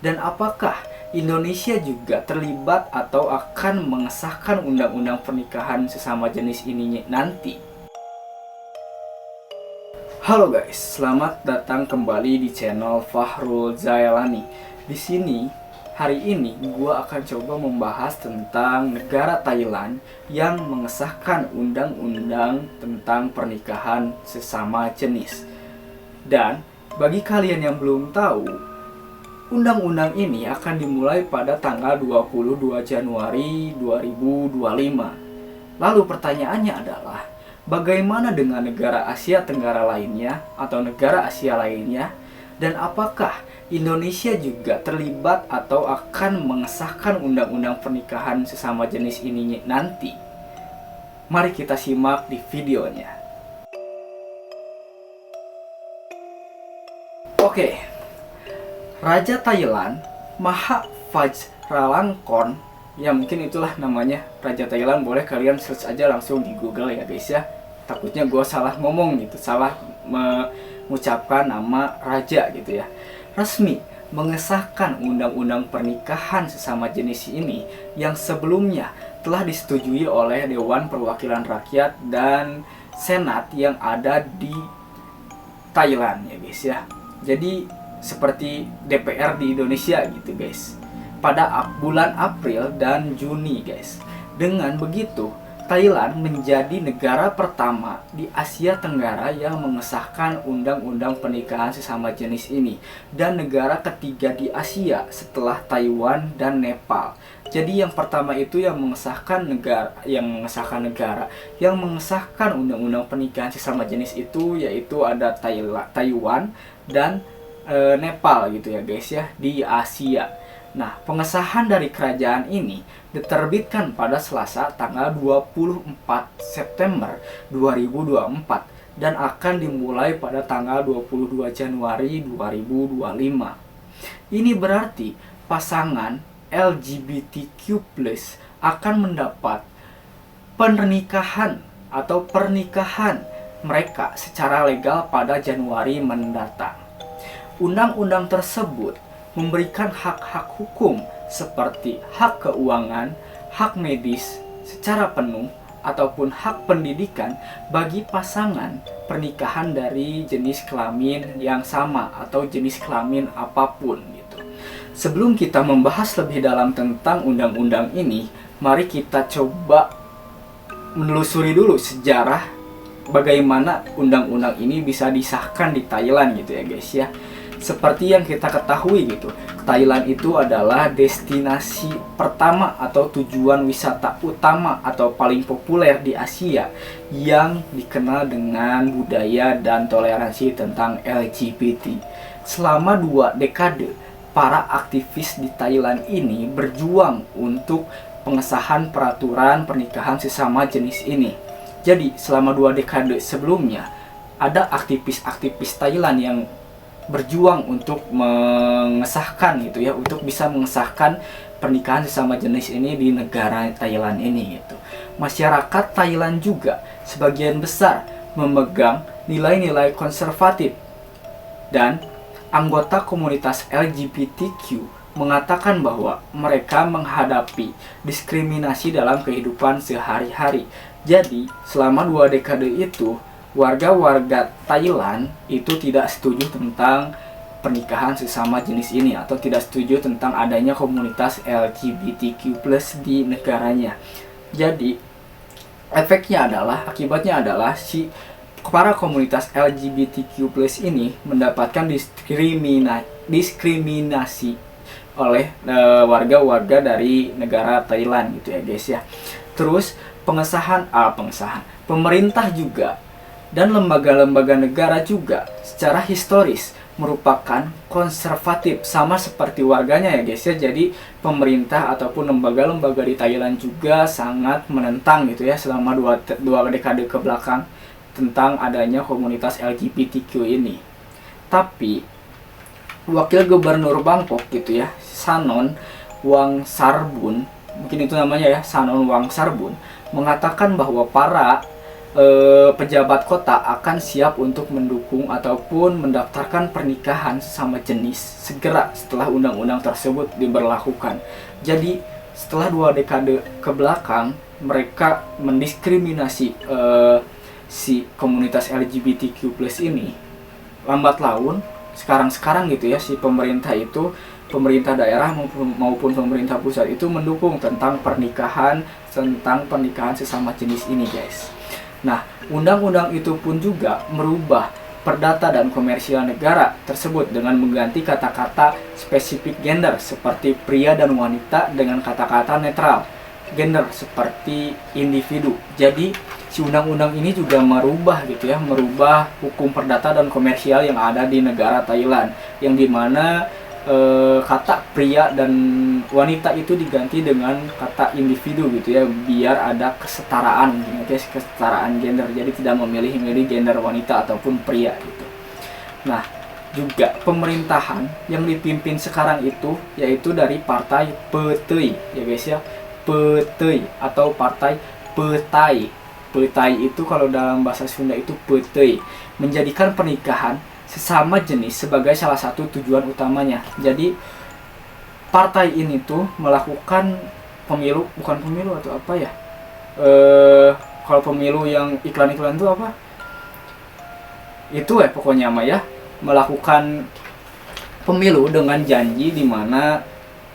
Dan apakah Indonesia juga terlibat atau akan mengesahkan undang-undang pernikahan sesama jenis ini nanti? Halo guys, selamat datang kembali di channel Fahrul Zailani. Di sini hari ini gue akan coba membahas tentang negara Thailand yang mengesahkan undang-undang tentang pernikahan sesama jenis. Dan bagi kalian yang belum tahu, undang-undang ini akan dimulai pada tanggal 22 Januari 2025. Lalu pertanyaannya adalah, bagaimana dengan negara Asia Tenggara lainnya atau negara Asia lainnya? Dan apakah Indonesia juga terlibat atau akan mengesahkan undang-undang pernikahan sesama jenis ini nanti? Mari kita simak di videonya. Oke. Raja Thailand, Maha Vajiralongkorn, ya mungkin itulah namanya Raja Thailand, boleh kalian search aja langsung di Google ya guys ya. Takutnya gue salah ngomong gitu, salah mengucapkan nama raja gitu ya. Resmi mengesahkan undang-undang pernikahan sesama jenis ini yang sebelumnya telah disetujui oleh Dewan Perwakilan Rakyat dan Senat yang ada di Thailand ya guys ya. Jadi seperti DPR di Indonesia gitu guys, pada bulan April dan Juni guys. Dengan begitu, Thailand menjadi negara pertama di Asia Tenggara yang mengesahkan undang-undang pernikahan sesama jenis ini, dan negara ketiga di Asia setelah Taiwan dan Nepal. Jadi yang pertama itu yang mengesahkan negara yang mengesahkan undang-undang pernikahan sesama jenis itu yaitu ada Taiwan dan Nepal gitu ya guys ya, di Asia. Nah, pengesahan dari kerajaan ini diterbitkan pada Selasa tanggal 24 September 2024 dan akan dimulai pada tanggal 22 Januari 2025. Ini berarti pasangan LGBTQ+ akan mendapat pernikahan mereka secara legal pada Januari mendatang. Undang-undang tersebut memberikan hak-hak hukum seperti hak keuangan, hak medis secara penuh, ataupun hak pendidikan bagi pasangan pernikahan dari jenis kelamin yang sama atau jenis kelamin apapun gitu. Sebelum kita membahas lebih dalam tentang undang-undang ini, mari kita coba menelusuri dulu sejarah bagaimana undang-undang ini bisa disahkan di Thailand gitu ya guys ya. Seperti yang kita ketahui gitu, Thailand itu adalah destinasi pertama atau tujuan wisata utama atau paling populer di Asia yang dikenal dengan budaya dan toleransi tentang LGBT. Selama 2 dekade, para aktivis di Thailand ini berjuang untuk pengesahan peraturan pernikahan sesama jenis ini. Jadi selama 2 dekade sebelumnya, ada aktivis-aktivis Thailand yang berjuang untuk mengesahkan gitu ya, untuk bisa mengesahkan pernikahan sesama jenis ini di negara Thailand ini gitu. Masyarakat Thailand juga sebagian besar memegang nilai-nilai konservatif, dan anggota komunitas LGBTQ mengatakan bahwa mereka menghadapi diskriminasi dalam kehidupan sehari-hari. Jadi selama 2 dekade itu, warga-warga Thailand itu tidak setuju tentang pernikahan sesama jenis ini atau tidak setuju tentang adanya komunitas LGBTQ+ di negaranya. Jadi akibatnya adalah para komunitas LGBTQ+ ini mendapatkan diskriminasi oleh warga-warga dari negara Thailand gitu ya guys ya. Terus pemerintah juga dan lembaga-lembaga negara juga secara historis merupakan konservatif, sama seperti warganya ya guys ya. Jadi pemerintah ataupun lembaga-lembaga di Thailand juga sangat menentang gitu ya selama dua dekade ke belakang tentang adanya komunitas LGBTQ ini. Tapi wakil gubernur Bangkok gitu ya, Sanon Wangsarbun, mungkin itu namanya ya, Sanon Wangsarbun, mengatakan bahwa para pejabat kota akan siap untuk mendukung ataupun mendaftarkan pernikahan sesama jenis segera setelah undang-undang tersebut diberlakukan. Jadi setelah 2 dekade ke belakang mereka mendiskriminasi si komunitas LGBTQ+ ini, lambat laun sekarang gitu ya, si pemerintah daerah maupun pemerintah pusat itu mendukung tentang pernikahan sesama jenis ini, guys. Nah, undang-undang itu pun juga merubah perdata dan komersial negara tersebut dengan mengganti kata-kata spesifik gender seperti pria dan wanita dengan kata-kata netral gender seperti individu. Jadi si undang-undang ini juga merubah hukum perdata dan komersial yang ada di negara Thailand, yang dimana kata pria dan wanita itu diganti dengan kata individu gitu ya, biar ada kesetaraan kesetaraan gender, jadi tidak memilih gender wanita ataupun pria gitu. Nah, juga pemerintahan yang dipimpin sekarang itu yaitu dari partai Petai ya guys ya, Petai atau partai Petai. Petai itu kalau dalam bahasa Sunda itu Petai, menjadikan pernikahan sesama jenis sebagai salah satu tujuan utamanya. Jadi partai ini tuh melakukan bukan pemilu atau apa ya, kalau pemilu yang iklan-iklan itu apa itu pokoknya ya, melakukan pemilu dengan janji di mana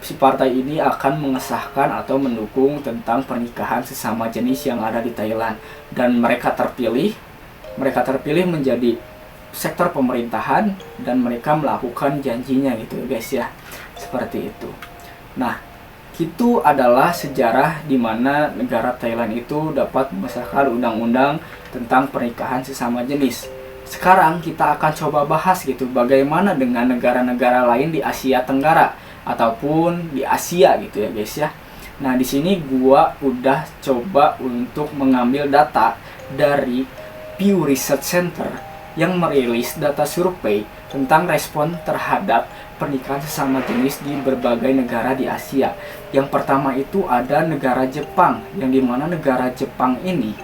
si partai ini akan mengesahkan atau mendukung tentang pernikahan sesama jenis yang ada di Thailand, dan mereka terpilih menjadi sektor pemerintahan dan mereka melakukan janjinya gitu guys ya, seperti itu. Nah, itu adalah sejarah di mana negara Thailand itu dapat mengesahkan undang-undang tentang pernikahan sesama jenis. Sekarang kita akan coba bahas gitu bagaimana dengan negara-negara lain di Asia Tenggara ataupun di Asia gitu ya guys ya. Nah, di sini gua udah coba untuk mengambil data dari Pew Research Center yang merilis data survei tentang respon terhadap pernikahan sesama jenis di berbagai negara di Asia. Yang pertama itu ada negara Jepang, yang dimana negara Jepang ini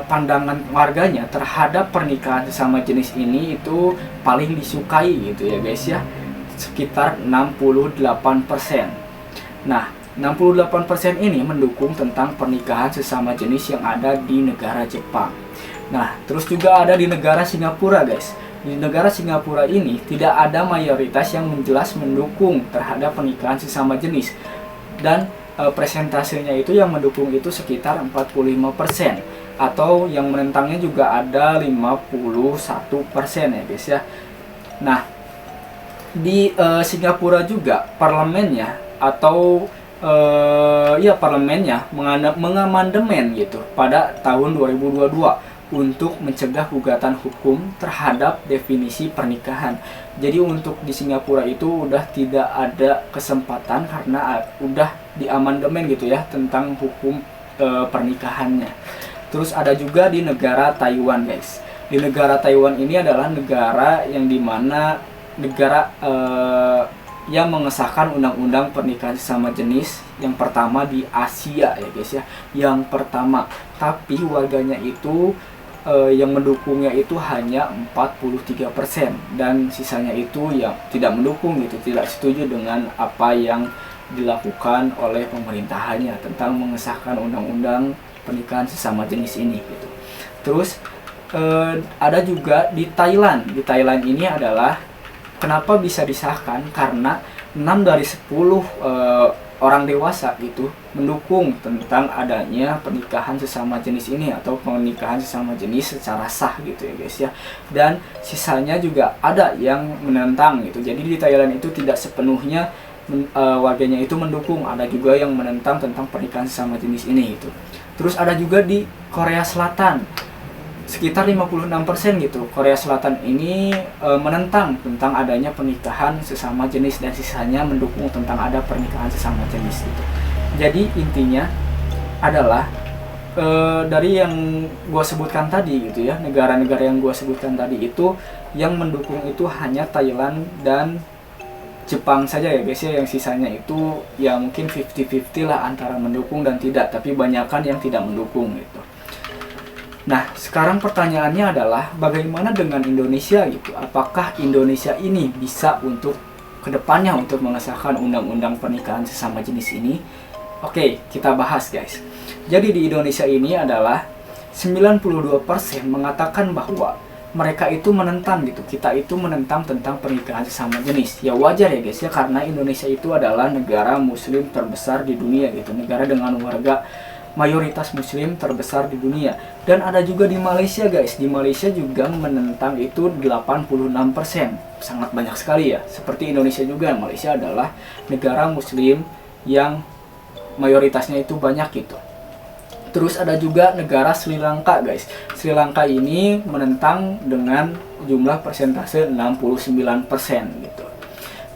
pandangan warganya terhadap pernikahan sesama jenis ini itu paling disukai gitu ya guys ya, sekitar 68%. Nah, 68% ini mendukung tentang pernikahan sesama jenis yang ada di negara Jepang. Nah, terus juga ada di negara Singapura guys. Di negara Singapura ini tidak ada mayoritas yang menjelas mendukung terhadap pernikahan sesama jenis. Dan presentasenya itu yang mendukung itu sekitar 45%. Atau yang menentangnya juga ada 51% ya guys ya. Nah, di Singapura juga parlemennya atau parlemennya mengamandemen gitu pada tahun 2022 untuk mencegah gugatan hukum terhadap definisi pernikahan. Jadi untuk di Singapura itu udah tidak ada kesempatan karena udah diamandemen gitu ya tentang hukum pernikahannya. Terus ada juga di negara Taiwan guys. Di negara Taiwan ini adalah negara yang dimana negara yang mengesahkan undang-undang pernikahan sesama jenis yang pertama di Asia ya guys ya, yang pertama. Tapi warganya itu yang mendukungnya itu hanya 43% dan sisanya itu yang tidak mendukung gitu, tidak setuju dengan apa yang dilakukan oleh pemerintahannya tentang mengesahkan undang-undang pernikahan sesama jenis ini gitu. Terus ada juga di Thailand. Di Thailand ini adalah kenapa bisa disahkan karena 6 dari 10 orang dewasa gitu mendukung tentang adanya pernikahan sesama jenis ini atau pernikahan sesama jenis secara sah gitu ya guys ya. Dan sisanya juga ada yang menentang gitu. Jadi di Thailand itu tidak sepenuhnya warganya itu mendukung, ada juga yang menentang tentang pernikahan sesama jenis ini gitu. Terus ada juga di Korea Selatan. Sekitar 56% gitu. Korea Selatan ini menentang tentang adanya pernikahan sesama jenis dan sisanya mendukung tentang ada pernikahan sesama jenis gitu. Jadi intinya adalah dari yang gua sebutkan tadi gitu ya, negara-negara yang gua sebutkan tadi itu yang mendukung itu hanya Thailand dan Jepang saja ya guys ya, yang sisanya itu ya mungkin 50-50 lah antara mendukung dan tidak, tapi banyakkan yang tidak mendukung gitu. Nah, sekarang pertanyaannya adalah bagaimana dengan Indonesia gitu? Apakah Indonesia ini bisa untuk kedepannya untuk mengesahkan undang-undang pernikahan sesama jenis ini? Oke, kita bahas guys. Jadi di Indonesia ini adalah 92% mengatakan bahwa mereka itu menentang gitu. Kita itu menentang tentang pernikahan sesama jenis. Ya wajar ya guys ya, karena Indonesia itu adalah negara muslim terbesar di dunia gitu. Negara dengan warga mayoritas muslim terbesar di dunia. Dan ada juga di Malaysia guys. Di Malaysia juga menentang itu 86%. Sangat banyak sekali ya. Seperti Indonesia juga, Malaysia adalah negara muslim yang mayoritasnya itu banyak gitu. Terus ada juga negara Sri Lanka guys. Sri Lanka ini menentang dengan jumlah persentase 69% gitu.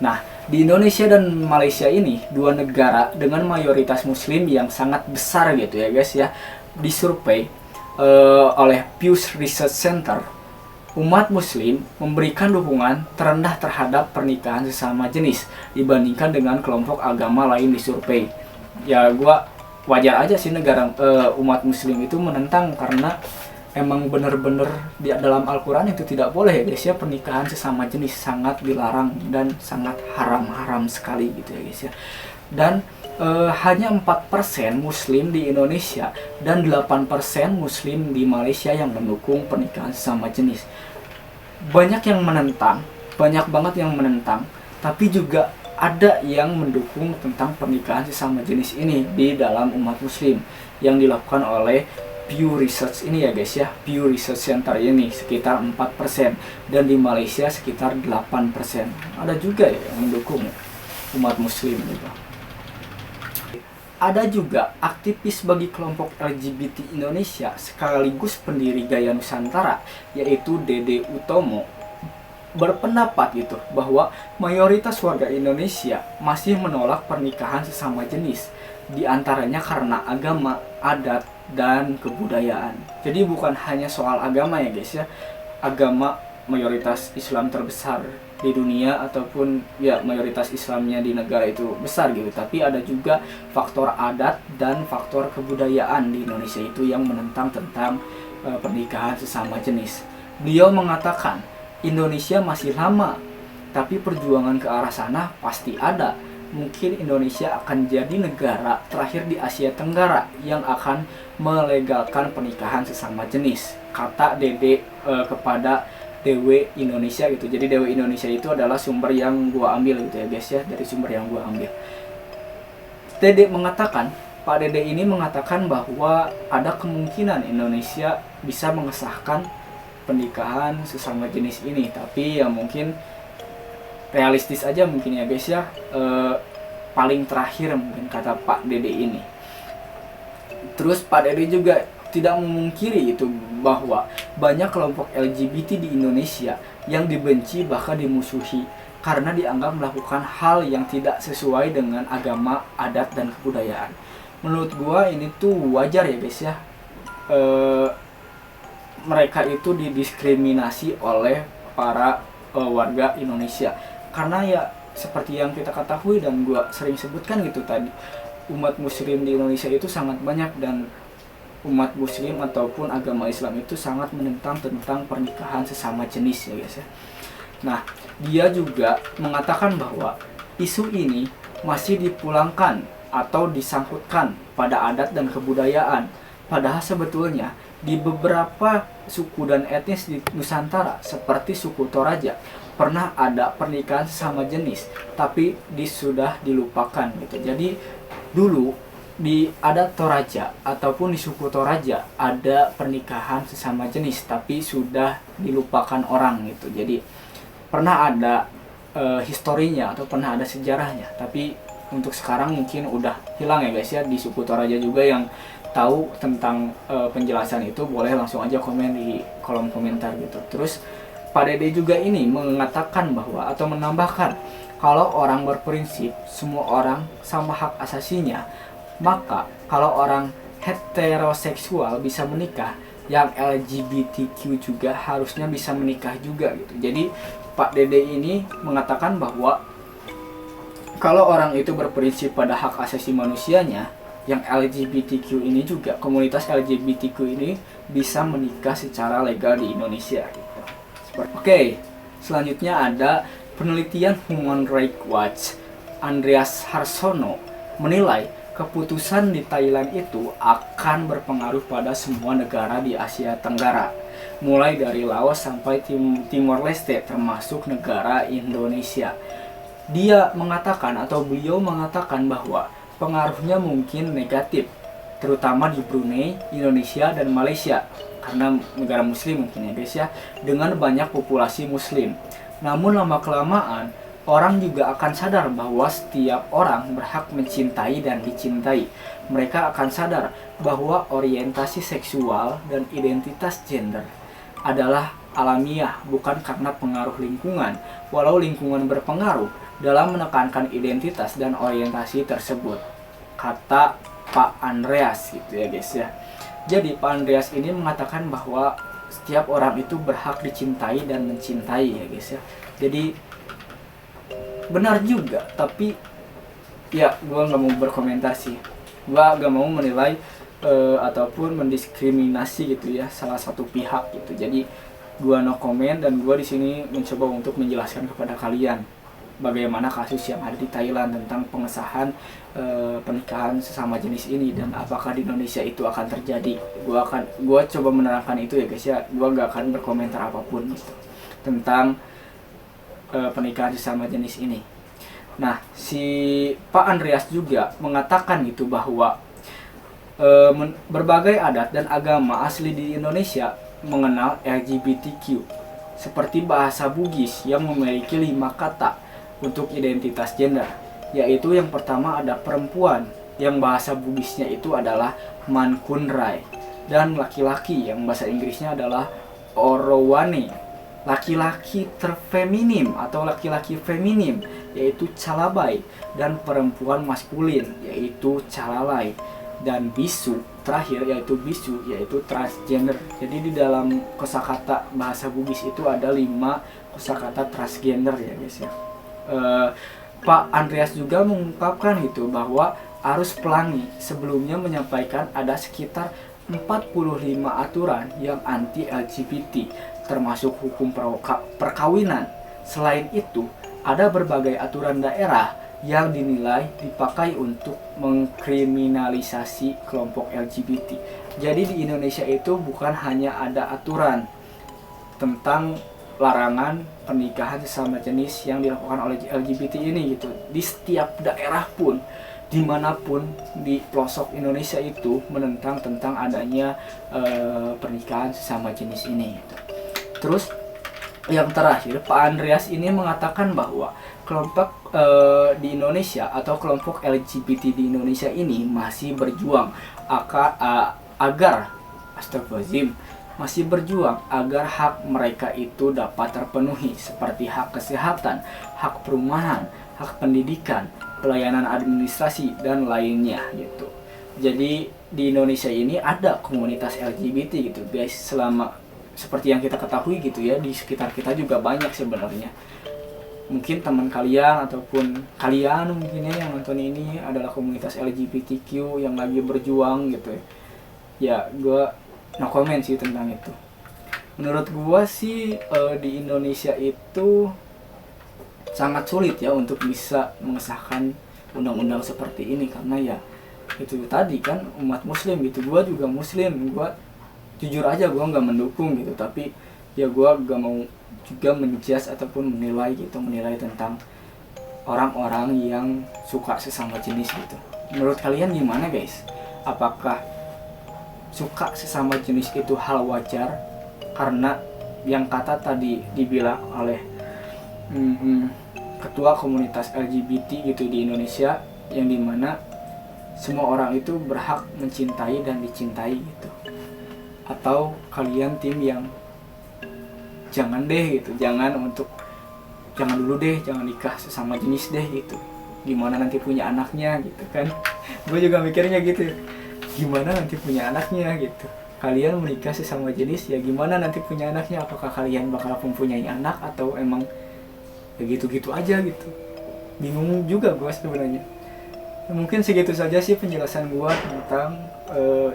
Nah, di Indonesia dan Malaysia ini dua negara dengan mayoritas muslim yang sangat besar gitu ya guys ya. Disurvei oleh Pew Research Center, umat muslim memberikan dukungan terendah terhadap pernikahan sesama jenis dibandingkan dengan kelompok agama lain di survei. Ya gua wajar aja sih negara umat muslim itu menentang, karena emang bener-bener di dalam Al-Quran itu tidak boleh ya guys ya, pernikahan sesama jenis sangat dilarang dan sangat haram sekali gitu ya guys ya. Dan hanya 4% muslim di Indonesia dan 8% muslim di Malaysia yang mendukung pernikahan sesama jenis. Banyak yang menentang, banyak banget yang menentang, tapi juga ada yang mendukung tentang pernikahan sesama jenis ini di dalam umat muslim yang dilakukan oleh Pew Research ini ya guys ya. Pew Research Center ini sekitar 4% dan di Malaysia sekitar 8%. Ada juga ya yang mendukung umat muslim gitu. Ada juga aktivis bagi kelompok LGBT Indonesia sekaligus pendiri Gaya Nusantara yaitu Dede Utomo berpendapat gitu bahwa mayoritas warga Indonesia masih menolak pernikahan sesama jenis, di antaranya karena agama, adat, dan kebudayaan. Jadi bukan hanya soal agama ya guys ya. Agama mayoritas Islam terbesar di dunia ataupun ya mayoritas Islamnya di negara itu besar gitu, tapi ada juga faktor adat dan faktor kebudayaan di Indonesia itu yang menentang tentang pernikahan sesama jenis. Beliau mengatakan Indonesia masih lama, tapi perjuangan ke arah sana pasti ada. Mungkin Indonesia akan jadi negara terakhir di Asia Tenggara yang akan melegalkan pernikahan sesama jenis, kata Dede kepada DW Indonesia gitu. Jadi DW Indonesia itu adalah sumber yang gua ambil gitu ya guys ya, dari sumber yang gua ambil. Dede mengatakan, Pak Dede ini mengatakan bahwa ada kemungkinan Indonesia bisa mengesahkan pernikahan sesama jenis ini, tapi ya mungkin realistis aja mungkin ya guys ya, paling terakhir mungkin kata Pak Dede ini. Terus Pak Dede juga tidak memungkiri itu bahwa banyak kelompok LGBT di Indonesia yang dibenci bahkan dimusuhi karena dianggap melakukan hal yang tidak sesuai dengan agama, adat, dan kebudayaan. Menurut gua ini tuh wajar ya guys ya, mereka itu didiskriminasi oleh para warga Indonesia, karena ya seperti yang kita ketahui dan gua sering sebutkan gitu tadi, umat muslim di Indonesia itu sangat banyak dan umat muslim ataupun agama Islam itu sangat menentang tentang pernikahan sesama jenis ya guys ya. Nah, dia juga mengatakan bahwa isu ini masih dipulangkan atau disangkutkan pada adat dan kebudayaan, padahal sebetulnya di beberapa suku dan etnis di Nusantara seperti suku Toraja pernah ada pernikahan sesama jenis, tapi sudah dilupakan gitu. Jadi dulu di adat Toraja ataupun di suku Toraja ada pernikahan sesama jenis, tapi sudah dilupakan orang gitu. Jadi pernah ada historinya atau pernah ada sejarahnya, tapi untuk sekarang mungkin udah hilang ya guys ya. Di suku Toraja juga yang tahu tentang penjelasan itu boleh langsung aja komen di kolom komentar gitu. Terus Pak Dede juga ini mengatakan bahwa atau menambahkan, kalau orang berprinsip semua orang sama hak asasinya, maka kalau orang heteroseksual bisa menikah, yang LGBTQ juga harusnya bisa menikah juga gitu. Jadi Pak Dede ini mengatakan bahwa kalau orang itu berprinsip pada hak asasi manusianya, yang LGBTQ ini juga, komunitas LGBTQ ini bisa menikah secara legal di Indonesia gitu. Oke, selanjutnya ada penelitian Human Rights Watch. Andreas Harsono menilai keputusan di Thailand itu akan berpengaruh pada semua negara di Asia Tenggara, mulai dari Laos sampai Timor Leste, termasuk negara Indonesia. Beliau mengatakan bahwa pengaruhnya mungkin negatif, terutama di Brunei, Indonesia, dan Malaysia, karena negara muslim mungkin ya guys ya, dengan banyak populasi muslim. Namun lama-kelamaan, orang juga akan sadar bahwa setiap orang berhak mencintai dan dicintai. Mereka akan sadar bahwa orientasi seksual dan identitas gender adalah alamiah, bukan karena pengaruh lingkungan, walau lingkungan berpengaruh dalam menekankan identitas dan orientasi tersebut, kata Pak Andreas gitu ya guys ya. Jadi Pak Andreas ini mengatakan bahwa setiap orang itu berhak dicintai dan mencintai ya guys ya. Jadi benar juga, tapi ya gue nggak mau berkomentar sih, gue nggak mau menilai ataupun mendiskriminasi gitu ya salah satu pihak gitu. Jadi gue no comment, dan gue di sini mencoba untuk menjelaskan kepada kalian bagaimana kasus yang ada di Thailand tentang pengesahan pernikahan sesama jenis ini, dan apakah di Indonesia itu akan terjadi. Gue coba menerangkan itu ya guys ya. Gue gak akan berkomentar apapun gitu tentang pernikahan sesama jenis ini. Nah, si Pak Andreas juga mengatakan gitu bahwa berbagai adat dan agama asli di Indonesia mengenal LGBTQ, seperti bahasa Bugis yang memiliki 5 kata untuk identitas gender, yaitu yang pertama ada perempuan, yang bahasa Bugisnya itu adalah Mankunrai, dan laki-laki yang bahasa Inggrisnya adalah Orowane, laki-laki terfeminim atau laki-laki feminim yaitu Calabai, dan perempuan maskulin yaitu Calalai, dan bisu terakhir yaitu bisu yaitu transgender. Jadi di dalam kosakata bahasa Bugis itu ada 5 kosakata transgender ya guys ya. Pak Andreas juga mengungkapkan gitu bahwa Arus Pelangi sebelumnya menyampaikan ada sekitar 45 aturan yang anti LGBT, termasuk hukum perkawinan. Selain itu, ada berbagai aturan daerah yang dinilai dipakai untuk mengkriminalisasi kelompok LGBT. Jadi di Indonesia itu bukan hanya ada aturan tentang larangan pernikahan sesama jenis yang dilakukan oleh LGBT ini gitu. Di setiap daerah pun, dimanapun di pelosok Indonesia itu menentang tentang adanya pernikahan sesama jenis ini gitu. Terus yang terakhir, Pak Andreas ini mengatakan bahwa kelompok di Indonesia atau kelompok LGBT di Indonesia ini masih berjuang agar astagfirullahaladzim, masih berjuang agar hak mereka itu dapat terpenuhi, seperti hak kesehatan, hak perumahan, hak pendidikan, pelayanan administrasi, dan lainnya gitu. Jadi di Indonesia ini ada komunitas LGBT gitu guys, seperti yang kita ketahui gitu ya, di sekitar kita juga banyak sebenarnya. Mungkin teman kalian ataupun kalian mungkin ya yang nonton ini adalah komunitas LGBTQ yang lagi berjuang gitu ya. Ya gue no comment sih tentang itu. Menurut gue sih di Indonesia itu sangat sulit ya untuk bisa mengesahkan undang-undang seperti ini, karena ya itu tadi kan umat muslim gitu. Gue juga muslim, gue jujur aja gue nggak mendukung gitu, tapi ya gue gak mau juga menjudge ataupun menilai tentang orang-orang yang suka sesama jenis gitu. Menurut kalian gimana guys? Apakah suka sesama jenis itu hal wajar? Karena yang kata tadi dibilang oleh ketua komunitas LGBT gitu di Indonesia, yang dimana semua orang itu berhak mencintai dan dicintai gitu. Atau kalian tim yang jangan deh gitu, jangan dulu deh, jangan nikah sesama jenis deh gitu, gimana nanti punya anaknya gitu kan. Gue juga mikirnya gitu, gimana nanti punya anaknya gitu. Kalian menikah sesama jenis, ya gimana nanti punya anaknya, apakah kalian bakal mempunyai anak atau emang ya gitu-gitu aja gitu. Bingung juga gue sebenarnya. Mungkin segitu saja sih penjelasan gua tentang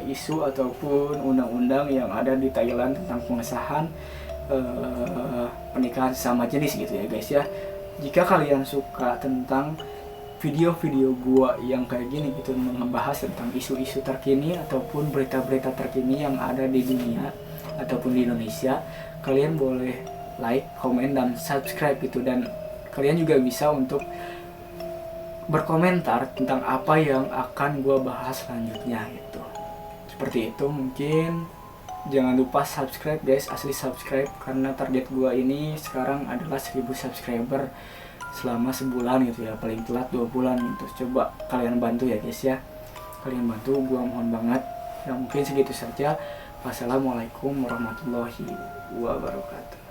isu ataupun undang-undang yang ada di Thailand tentang pengesahan pernikahan sama jenis gitu ya guys ya. Jika kalian suka tentang video-video gua yang kayak gini gitu, membahas tentang isu-isu terkini ataupun berita-berita terkini yang ada di dunia ataupun di Indonesia, kalian boleh like, komen, dan subscribe gitu. Dan kalian juga bisa untuk berkomentar tentang apa yang akan gue bahas selanjutnya gitu. Seperti itu. Mungkin jangan lupa subscribe guys, asli subscribe, karena target gue ini sekarang adalah 1000 subscriber selama sebulan gitu ya, paling telat 2 bulan gitu. Coba kalian bantu ya guys ya, kalian bantu, gue mohon banget ya. Mungkin segitu saja. Wassalamualaikum warahmatullahi wabarakatuh.